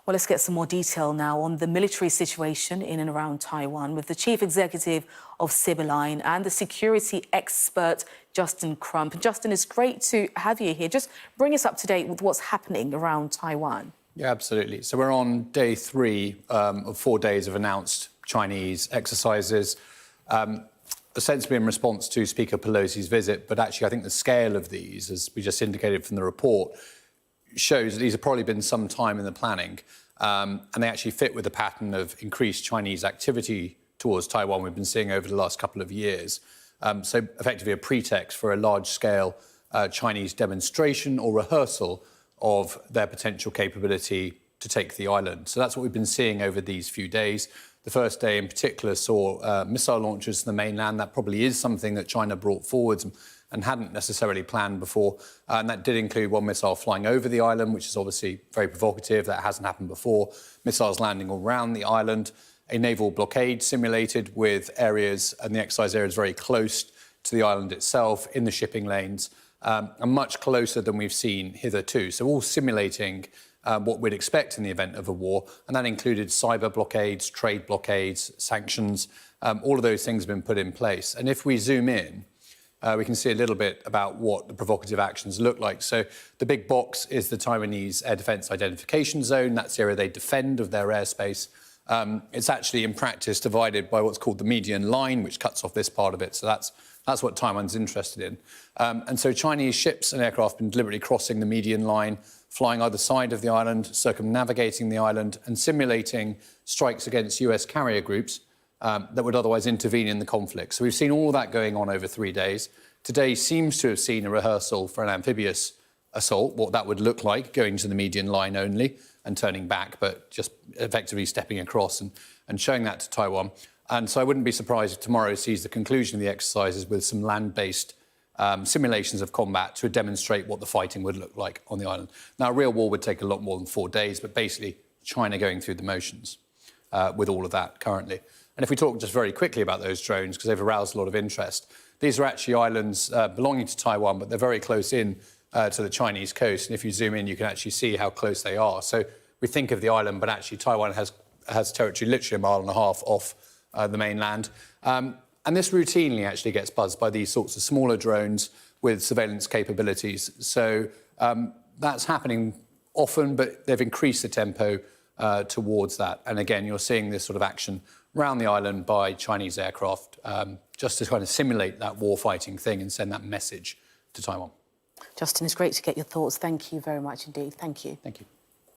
Well, let's get some more detail now on the military situation in and around Taiwan with the chief executive of Siberline and the security expert, Justin Crump. Justin, it's great to have you here. Just bring us up to date with what's happening around Taiwan. Yeah, absolutely. So we're on day 3 of 4 days of announced Chinese exercises, ostensibly in response to Speaker Pelosi's visit. But actually, I think the scale of these, as we just indicated from the report, shows that these have probably been some time in the planning, and they actually fit with the pattern of increased Chinese activity towards Taiwan we've been seeing over the last couple of years. So effectively a pretext for a large-scale Chinese demonstration or rehearsal of their potential capability to take the island. So that's what we've been seeing over these few days. The first day in particular saw missile launches to the mainland. That probably is something that China brought forwards and hadn't necessarily planned before. And that did include one missile flying over the island, which is obviously very provocative. That hasn't happened before. Missiles landing around the island. A naval blockade simulated with areas, and the exercise area is very close to the island itself, in the shipping lanes, and much closer than we've seen hitherto. So all simulating what we'd expect in the event of a war, and that included cyber blockades, trade blockades, sanctions. All of those things have been put in place. And if we zoom in, we can see a little bit about what the provocative actions look like. So the big box is the Taiwanese Air Defence Identification Zone. That's the area they defend of their airspace. It's actually, in practice, divided by what's called the median line, which cuts off this part of it. So that's what Taiwan's interested in. And so Chinese ships and aircraft have been deliberately crossing the median line, flying either side of the island, circumnavigating the island, and simulating strikes against US carrier groups that would otherwise intervene in the conflict. So we've seen all that going on over 3 days. Today seems to have seen a rehearsal for an amphibious assault, what that would look like, going to the median line only and turning back, but just effectively stepping across and showing that to Taiwan. And so I wouldn't be surprised if tomorrow sees the conclusion of the exercises with some land-based simulations of combat to demonstrate what the fighting would look like on the island. Now, a real war would take a lot more than 4 days, but basically China going through the motions with all of that currently. And if we talk just very quickly about those drones, because they've aroused a lot of interest, these are actually islands belonging to Taiwan, but they're very close in to the Chinese coast. And if you zoom in, you can actually see how close they are. So we think of the island, but actually Taiwan has territory literally 1.5 miles off the mainland. And this routinely actually gets buzzed by these sorts of smaller drones with surveillance capabilities. So that's happening often, but they've increased the tempo towards that. And again, you're seeing this sort of action around the island by Chinese aircraft just to kind of simulate that war-fighting thing and send that message to Taiwan. Justin, it's great to get your thoughts. Thank you very much indeed. Thank you. Thank you.